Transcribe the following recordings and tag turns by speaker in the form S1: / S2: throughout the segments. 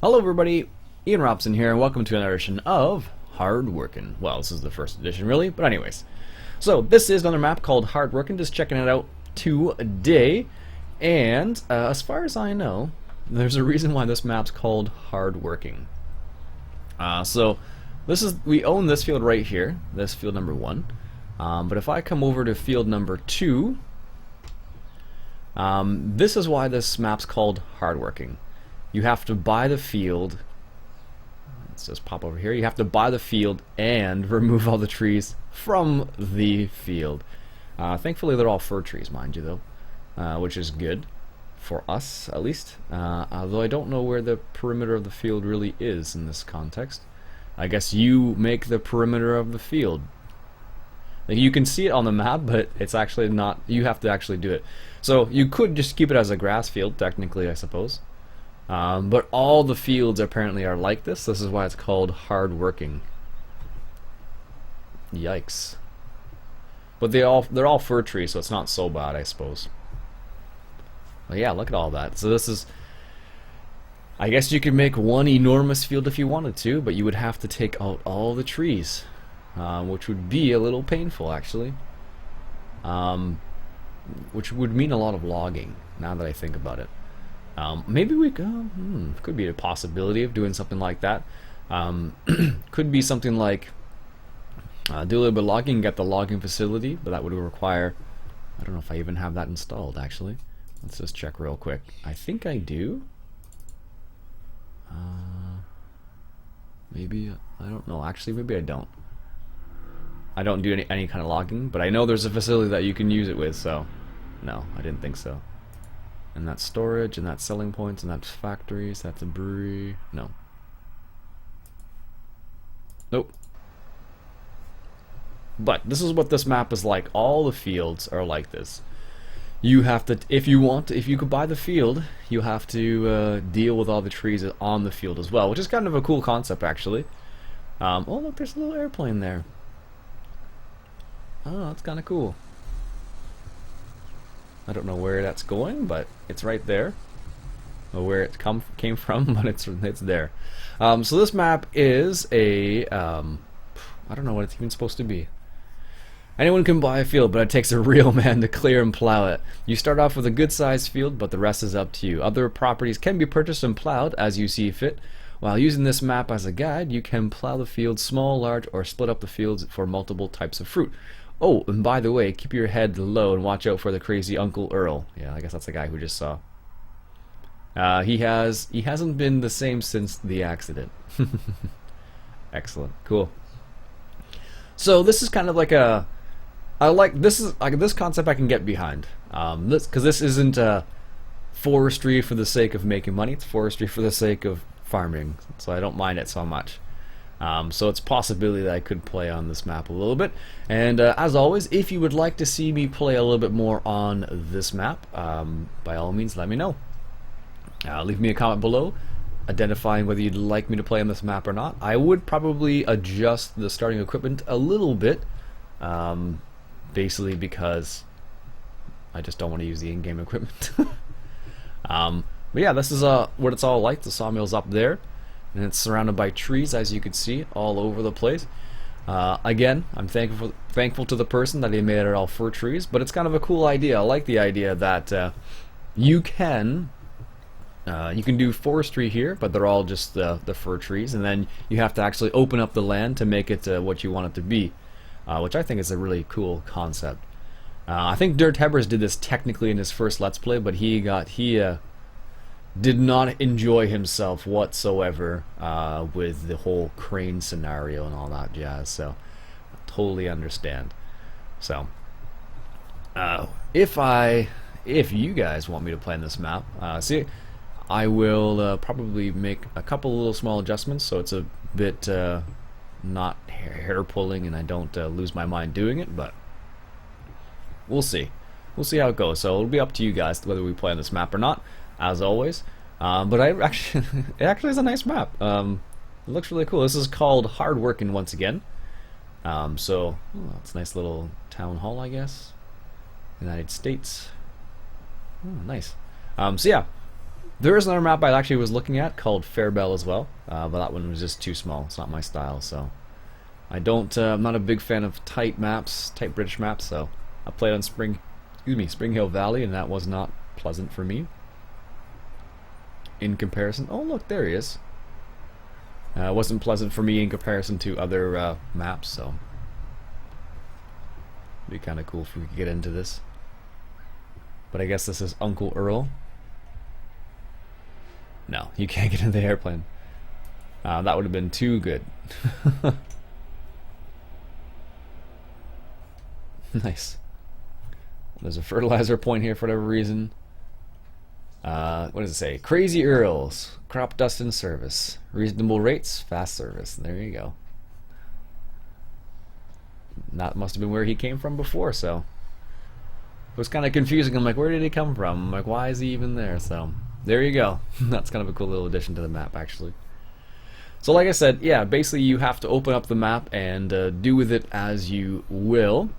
S1: Hello everybody, Ian Robson here, and welcome to another edition of Hard Workin'. Well, this is the first edition really, but anyways. So, this is another map called Hard Workin', just checking it out today, and as far as I know, there's a reason why this map's called Hard Working. We own this field right here, this field number 1, but if I come over to field number 2, this is why this map's called Hard Working. You have to buy the field. Let's just pop over here. You have to buy the field and remove all the trees from the field. Thankfully, they're all fir trees, mind you, though, which is good for us, at least. Although I don't know where the perimeter of the field really is in this context. I guess you make the perimeter of the field. Like, you can see it on the map, but it's actually not. You have to actually do it. So you could just keep it as a grass field, technically, I suppose. But all the fields apparently are like this. This is why it's called Hard Working. Yikes. But they're all fir trees, so it's not so bad, I suppose. But yeah, look at all that. So this is, I guess you could make one enormous field if you wanted to, but you would have to take out all the trees, which would be a little painful, actually. Which would mean a lot of logging, now that I think about it. Maybe we could be a possibility of doing something like that. Could be something like do a little bit of logging, get the logging facility, but that would require, I don't know if I even have that installed actually. Let's just check real quick. I think I do. Maybe, I don't know, actually maybe I don't. I don't do any kind of logging, but I know there's a facility that you can use it with, so no, I didn't think so. And that's storage, and that's selling points, and that's factories, that's a brewery. No. Nope. But this is what this map is like. All the fields are like this. You have to, if you could buy the field, you have to deal with all the trees on the field as well, which is kind of a cool concept, actually. Oh, look, there's a little airplane there. Oh, that's kind of cool. I don't know where that's going, but it's right there. Or where it came from, but it's there. So this map is a I don't know what it's even supposed to be. Anyone can buy a field, but it takes a real man to clear and plow it. You start off with a good-sized field, but the rest is up to you. Other properties can be purchased and plowed as you see fit. While using this map as a guide, you can plow the fields small, large, or split up the fields for multiple types of fruit. Oh, and by the way, keep your head low and watch out for the crazy Uncle Earl. Yeah, I guess that's the guy who just saw. He hasn't been the same since the accident. Excellent, cool. So this is kind of like a, this concept I can get behind. Because this isn't forestry for the sake of making money. It's forestry for the sake of farming. So I don't mind it so much. So it's a possibility that I could play on this map a little bit. And as always, if you would like to see me play a little bit more on this map, by all means let me know. Leave me a comment below identifying whether you'd like me to play on this map or not. I would probably adjust the starting equipment a little bit, basically because I just don't want to use the in-game equipment. But yeah, this is what it's all like. The sawmill's up there. And it's surrounded by trees, as you can see, all over the place. Again, I'm thankful to the person that he made it all fir trees, but it's kind of a cool idea. I like the idea that you can do forestry here, but they're all just the fir trees, and then you have to actually open up the land to make it what you want it to be, which I think is a really cool concept. I think Dirt Hebbers did this technically in his first Let's Play, but he did not enjoy himself whatsoever with the whole crane scenario and all that jazz, so I totally understand. So if you guys want me to play on this map, see, I will probably make a couple little small adjustments so it's a bit not hair pulling and I don't lose my mind doing it, but we'll see how it goes. So it'll be up to you guys whether we play on this map or not, as always. But it actually is a nice map. It looks really cool. This is called Hard Working once again. It's a nice little town hall, I guess. United States. Oh, nice. So yeah, There is another map I actually was looking at called Fairbell as well, but that one was just too small. It's not my style, so I don't. I'm not a big fan of tight maps, tight British maps. So I played on Spring Hill Valley, and that was not pleasant for me. In comparison, oh look, there he is. It wasn't pleasant for me in comparison to other maps, so it'd be kind of cool if we could get into this. But I guess this is Uncle Earl. No, you can't get into the airplane. That would have been too good. Nice. There's a fertilizer point here for whatever reason. What does it say? Crazy Earls, crop dust in service, reasonable rates, fast service. There you go. That must have been where he came from before, so it was kind of confusing. I'm like, where did he come from? I'm like, why is he even there? So there you go. That's kind of a cool little addition to the map, actually. So like I said, yeah, basically you have to open up the map and do with it as you will.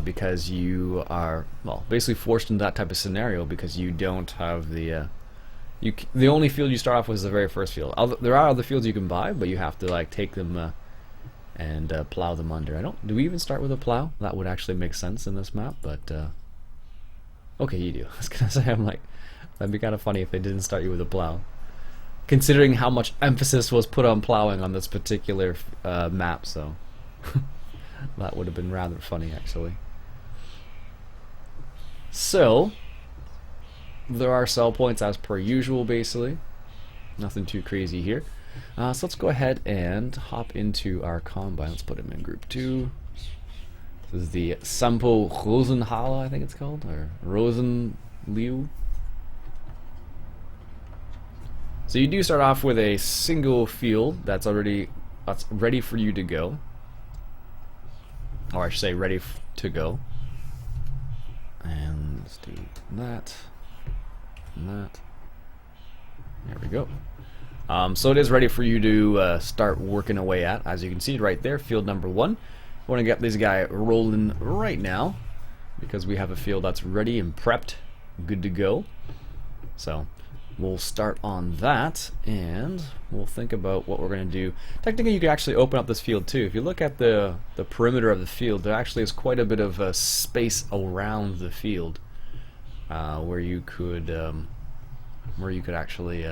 S1: Because you are, well, basically forced into that type of scenario because you don't have the the only field you start off with is the very first field. There are other fields you can buy, but you have to like take them and plow them under. Do we even start with a plow? That would actually make sense in this map, but okay, you do. I was gonna say, I'm like, that'd be kind of funny if they didn't start you with a plow, considering how much emphasis was put on plowing on this particular map. So. That would have been rather funny, actually. So, there are sell points as per usual, basically. Nothing too crazy here. So let's go ahead and hop into our combine. Let's put him in group 2. This is the Sampo Rosenhalle, I think it's called, or Rosenliu. So you do start off with a single field that's ready for you to go. Or I should say ready to go. And let's do that and that. There we go. So it is ready for you to start working away at. As you can see right there, field number 1. I want to get this guy rolling right now because we have a field that's ready and prepped, good to go. So we'll start on that and we'll think about what we're going to do. Technically you could actually open up this field too. If you look at the perimeter of the field, there actually is quite a bit of space around the field where you could actually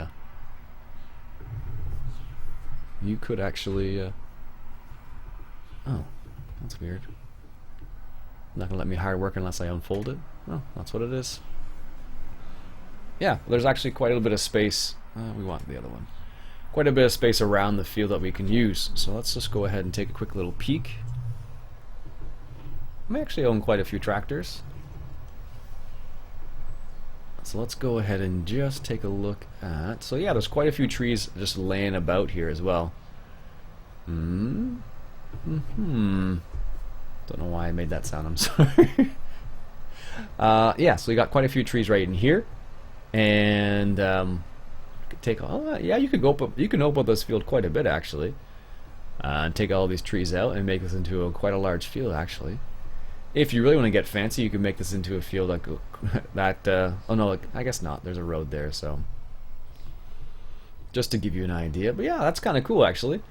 S1: oh, that's weird. Not gonna let me hire work unless I unfold it. Oh, that's what it is. Yeah, there's actually quite a bit of space. We want the other one. Quite a bit of space around the field that we can use. So let's just go ahead and take a quick little peek. We actually own quite a few tractors. So let's go ahead and just take a look at... So yeah, there's quite a few trees just laying about here as well. Don't know why I made that sound, I'm sorry. Yeah, so we got quite a few trees right in here. And take all yeah, you could open up this field quite a bit actually, and take all these trees out and make this into quite a large field actually. If you really want to get fancy, you can make this into a field like that. Oh no, I guess not. There's a road there, so just to give you an idea. But yeah, that's kind of cool actually.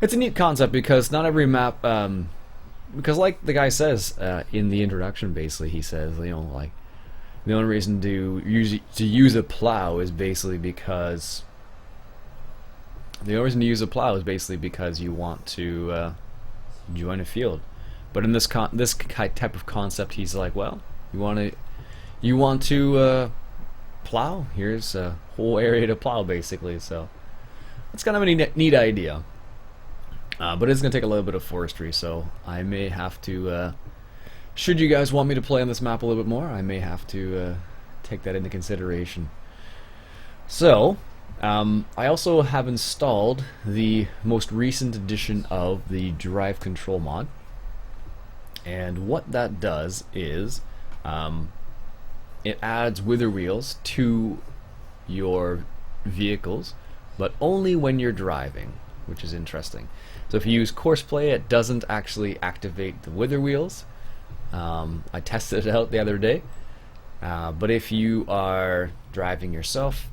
S1: It's a neat concept because not every map, because like the guy says in the introduction, basically he says, you know, like, the only reason to use a plow is basically because you want to join a field. But in this type of concept, he's like, well, you want to plow. Here's a whole area to plow, basically. So it's kind of a neat idea. But it's gonna take a little bit of forestry, so I may have to. Should you guys want me to play on this map a little bit more, I may have to take that into consideration. So, I also have installed the most recent edition of the Drive Control mod. And what that does is, it adds wither wheels to your vehicles, but only when you're driving, which is interesting. So if you use course play, it doesn't actually activate the wither wheels. I tested it out the other day, But if you are driving yourself,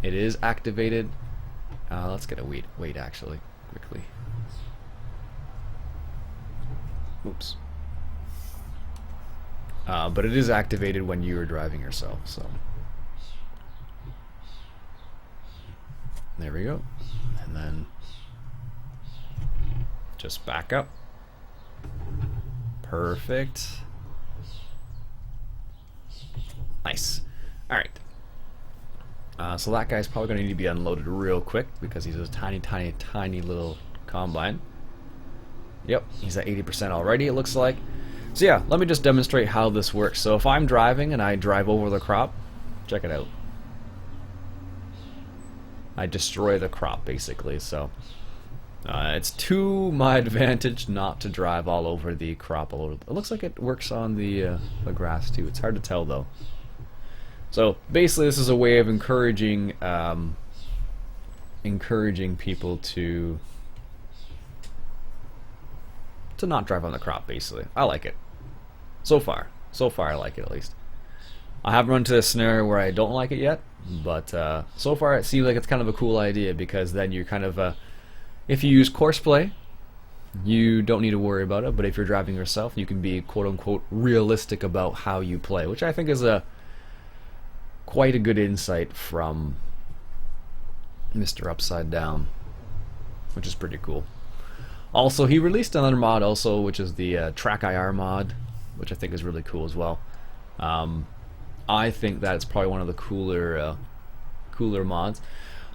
S1: it is activated. Let's get a weight actually, quickly. Oops. But it is activated when you are driving yourself, so. There we go. And then just back up. Perfect. Nice. Alright. So that guy's probably going to need to be unloaded real quick because he's a tiny little combine. Yep, he's at 80% already, it looks like. So yeah, let me just demonstrate how this works. So if I'm driving and I drive over the crop, check it out. I destroy the crop basically, so it's to my advantage not to drive all over the crop. It looks like it works on the grass too. It's hard to tell though. So basically, this is a way of encouraging people to not drive on the crop. Basically, I like it. So far, I like it at least. I haven't run into a scenario where I don't like it yet, but so far it seems like it's kind of a cool idea because then you're kind of if you use course play, you don't need to worry about it. But if you're driving yourself, you can be quote unquote realistic about how you play, which I think is quite a good insight from Mr. Upside Down, which is pretty cool. Also, he released another mod also, which is the Track IR mod, which I think is really cool as well. I think that's probably one of the cooler mods,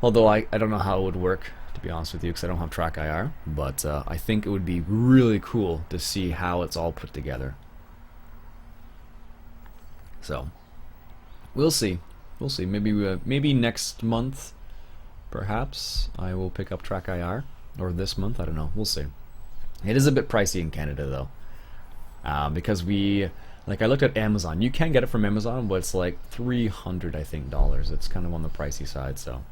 S1: although I don't know how it would work, to be honest with you, because I don't have Track IR, but I think it would be really cool to see how it's all put together. So we'll see. Maybe next month, perhaps I will pick up Track IR, or this month. I don't know. We'll see. It is a bit pricey in Canada though, because I looked at Amazon. You can get it from Amazon, but it's like $300, I think, dollars. It's kind of on the pricey side. So,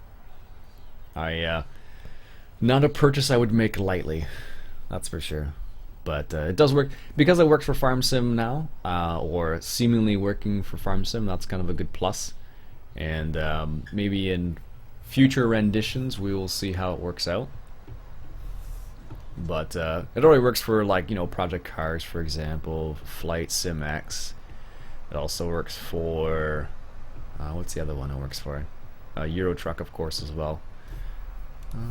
S1: not a purchase I would make lightly. That's for sure. But it does work because it works for Farm Sim now, or seemingly working for Farm Sim. That's kind of a good plus. And maybe in future renditions we will see how it works out. But it already works for, like, Project Cars, for example, Flight Sim X. It also works for what's the other one it works for? Euro Truck, of course, as well.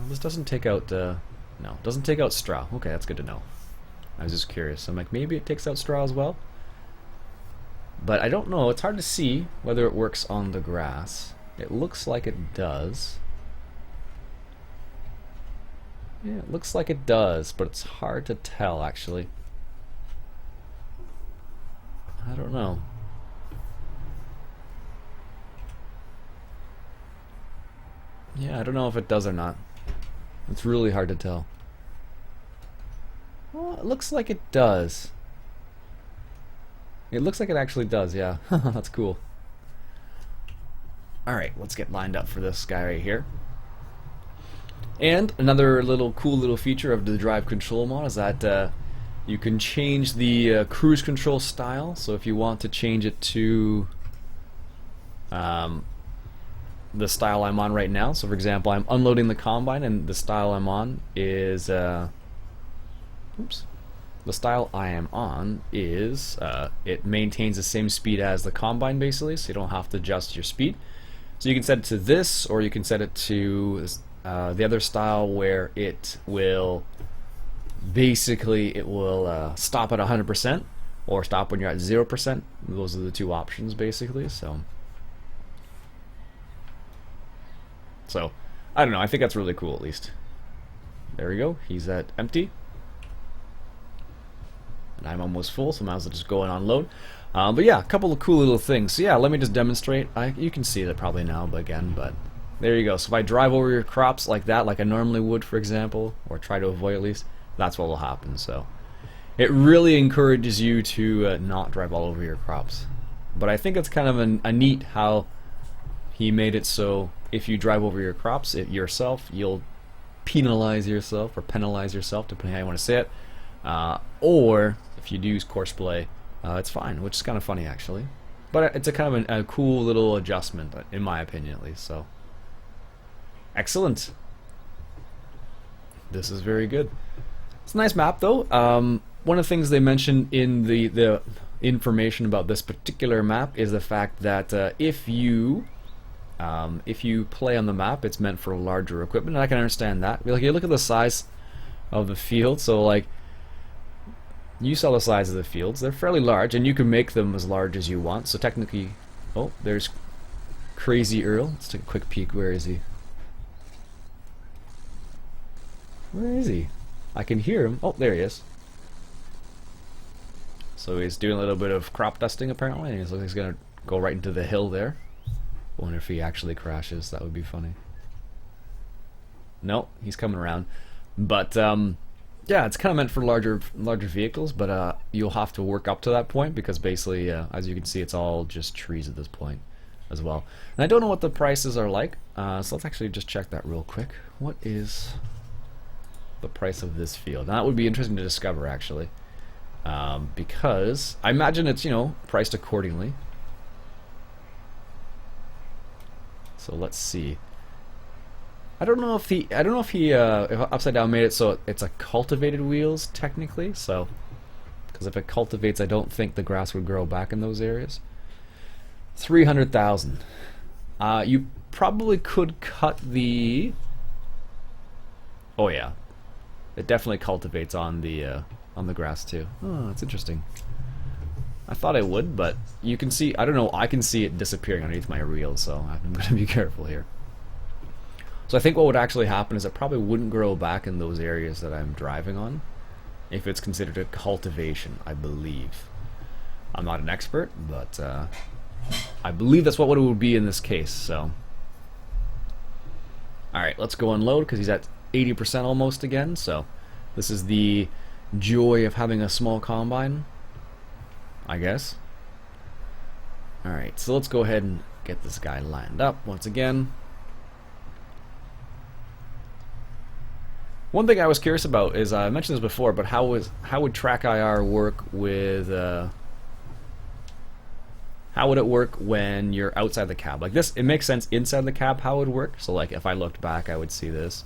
S1: This doesn't take out no, it doesn't take out straw. Okay, that's good to know. I was just curious. I'm like, maybe it takes out straw as well. But I don't know. It's hard to see whether it works on the grass. It looks like it does. Yeah, it looks like it does, but it's hard to tell, actually. I don't know. Yeah, I don't know if it does or not. It's really hard to tell. Well, it looks like it does. It looks like it actually does, yeah. That's cool. Alright, let's get lined up for this guy right here. And another cool little feature of the drive control mod is that you can change the cruise control style. So if you want to change it to the style I'm on right now, so for example, I'm unloading the combine and the style I'm on is the style I am on is it maintains the same speed as the combine basically, so you don't have to adjust your speed. So you can set it to this, or you can set it to the other style where it will basically stop at 100% or stop when you're at 0%. Those are the two options basically. So I don't know, I think that's really cool at least. There we go, he's at empty. And I'm almost full, so I might as well just go and unload. But yeah, a couple of cool little things. So yeah, let me just demonstrate. You can see that probably now, but there you go. So if I drive over your crops like that, like I normally would, for example, or try to avoid at least, that's what will happen. So it really encourages you to not drive all over your crops. But I think it's kind of a neat how he made it so if you drive over your crops yourself, you'll penalize yourself, depending how you want to say it. Or if you do use course play, it's fine, which is kind of funny actually. But it's a kind of a cool little adjustment, in my opinion at least. So, excellent. This is very good. It's a nice map though. One of the things they mentioned in the information about this particular map is the fact that if you play on the map, it's meant for larger equipment, and I can understand that. Like, you look at the size of the field, so like, you saw the size of the fields, they're fairly large, and you can make them as large as you want, so technically... Oh, there's Crazy Earl. Let's take a quick peek. Where is he? Where is he? I can hear him. Oh, there he is. So he's doing a little bit of crop dusting apparently, and he looks like he's gonna go right into the hill there. Wonder if he actually crashes. That would be funny. No, he's coming around. But yeah, it's kind of meant for larger vehicles, but you'll have to work up to that point because basically, as you can see, it's all just trees at this point as well. And I don't know what the prices are like, so let's actually just check that real quick. What is the price of this field? Now, that would be interesting to discover actually, because I imagine it's, you know, priced accordingly. So let's see. I don't know if if Upside Down made it so it's a cultivated wheels technically. So, because if it cultivates, I don't think the grass would grow back in those areas. 300,000. You probably could cut the. Oh yeah, it definitely cultivates on the grass too. Oh, that's interesting. I thought it would, but you can see. I don't know. I can see it disappearing underneath my wheels, so I'm going to be careful here. So I think what would actually happen is it probably wouldn't grow back in those areas that I'm driving on if it's considered a cultivation, I believe. I'm not an expert, but I believe that's what it would be in this case. So, alright, let's go unload because he's at 80% almost again. So this is the joy of having a small combine, I guess. Alright, so let's go ahead and get this guy lined up once again. One thing I was curious about is, I mentioned this before, but how would track IR work with how would it work when you're outside the cab? Like this, it makes sense inside the cab how it would work. So like if I looked back, I would see this,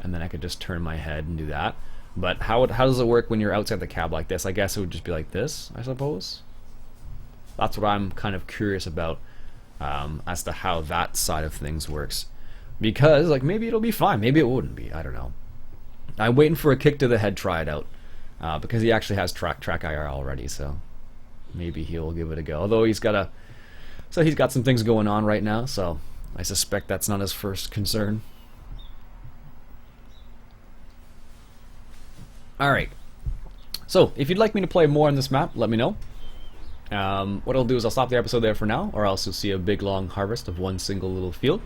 S1: and then I could just turn my head and do that. But how does it work when you're outside the cab like this? I guess it would just be like this, I suppose. That's what I'm kind of curious about, as to how that side of things works. Because, like, maybe it'll be fine. Maybe it wouldn't be. I don't know. I'm waiting for a kick to the head, try it out. Because he actually has track IR already, so maybe he'll give it a go. Although he's got some things going on right now, so I suspect that's not his first concern. Alright. So, if you'd like me to play more on this map, let me know. What I'll do is I'll stop the episode there for now, or else you'll see a big long harvest of one single little field.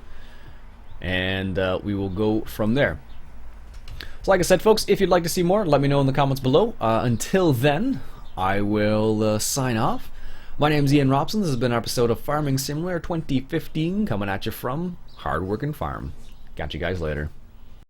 S1: And we will go from there. So like I said, folks, if you'd like to see more, let me know in the comments below. Until then, I will sign off. My name's Iain Robson. This has been an episode of Farming Simulator 2015 coming at you from Hardworking Farm. Catch you guys later.